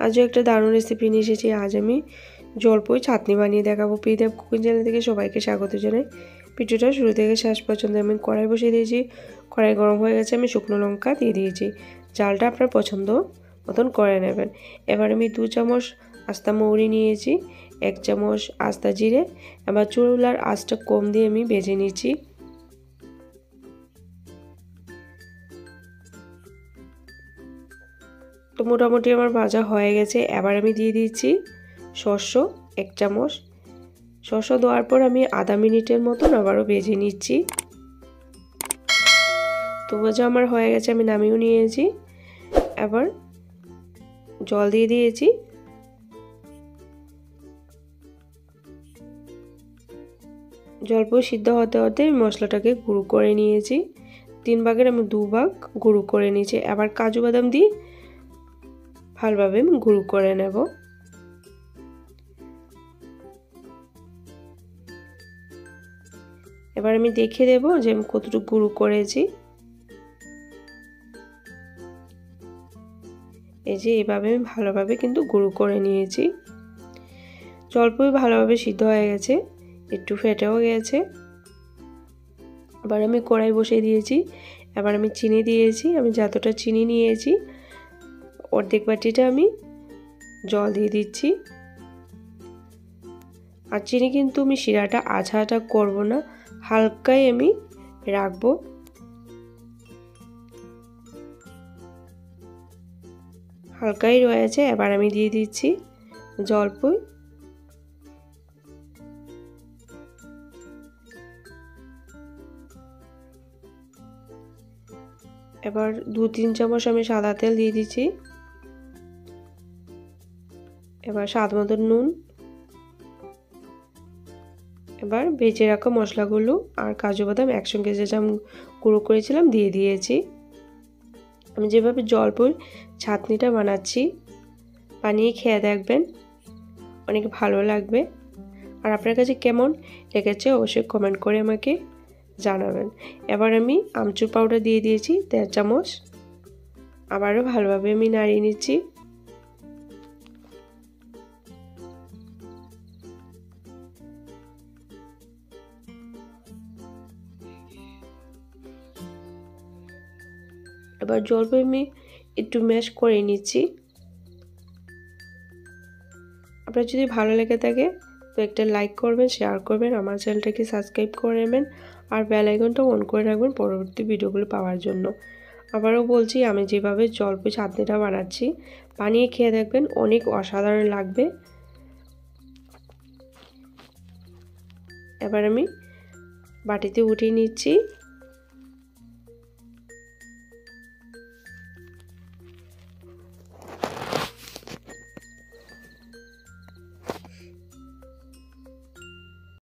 আজও একটা দারুণ রেসিপি নিয়ে এসেছি। আজ আমি জলপই চাটনি বানিয়ে দেখাবো। পিদেব কুকিং চ্যানেল থেকে সবাইকে স্বাগত জানাই। ভিডিওটা শুরু থেকে শেষ পর্যন্ত আমি কড়াই বসিয়ে দিয়েছি। কড়াই গরম হয়ে গেছে, আমি শুকনো লঙ্কা দিয়ে দিয়েছি। জালটা আপনার পছন্দ মতন করে নেবেন। এবার আমি 2 চামচ আস্তা মৌরি নিয়েছি, 1 চামচ আস্তা জিরে। এবার চুলার আঁচটা কম দিয়ে আমি ভেজে নিচ্ছি। তো মোটামুটি আমার ভাজা হয়ে গেছে। এবার আমি দিয়ে দিচ্ছি সরষ 1 চামচ। সরষ দেওয়ার পর আমি আধা মিনিটের মতন আবারও ভেজে নিচ্ছি। তো ভাজা আমার হয়ে গেছে, আমি নামিয়েও নিয়েছি। এবার জল দিয়ে দিয়েছি। জলপই সিদ্ধ হতে হতে মশলাটাকে গুঁড়ো করে নিয়েছি। 3 ভাগের আমি 2 ভাগ গুঁড়ো করে নিয়েছি। এবার কাজু বাদাম দিয়ে ভালোভাবে আমি গুঁড়ো করে নেব। এবার আমি দেখিয়ে দেব যে আমি কতটুকু গুঁড়ো করেছি। এই যে এইভাবে আমি ভালোভাবে কিন্তু গুঁড়ো করে নিয়েছি। জলপই ভালোভাবে সিদ্ধ হয়ে গেছে, একটু ফেটেও গেছে। এবার আমি কড়াই বসিয়ে দিয়েছি। এবার আমি চিনি দিয়েছি। আমি যতটা চিনি নিয়েছি অর্ধেক বাটিটা আমি জল দিয়ে দিচ্ছি। আর চিনি কিন্তু আমি শিরাটা আঝাটা করব না, হালকাই আমি রাখবো। হালকাই রয়েছে। এবার আমি দিয়ে দিচ্ছি জলপই। এবার 2-3 চামচ আমি সাদা তেল দিয়ে দিচ্ছি। এবার স্বাদ মতো নুন। এবার ভেজে রাখা মশলাগুলো আর কাজু বাদাম একসঙ্গে যে আমি গুঁড়ো করেছিলাম দিয়ে দিয়েছি। আমি যেভাবে জলপই চাটনিটা বানাচ্ছি বানিয়ে খেয়ে দেখবেন, অনেক ভালো লাগবে। আর আপনার কাছে কেমন লেগেছে অবশ্যই কমেন্ট করে আমাকে জানাবেন। এবার আমি আমচুর পাউডার দিয়ে দিয়েছি 1.5 চামচ। আবারও ভালোভাবে আমি নাড়িয়ে নিচ্ছি। এবার জলপই আমি একটু ম্যাশ করে নিচ্ছি। আপনার যদি ভালো লেগে থাকে তো একটা লাইক করবেন, শেয়ার করবেন, আমার চ্যানেলটাকে সাবস্ক্রাইব করে নেবেন আর বেল আইকনটা অন করে রাখবেন পরবর্তী ভিডিওগুলো পাওয়ার জন্য। আবারও বলছি, আমি যেভাবে জলপই চাটনিটা বানাচ্ছি বানিয়ে খেয়ে দেখবেন, অনেক অসাধারণ লাগবে। এবার আমি বাটিতে উঠিয়ে নিচ্ছি।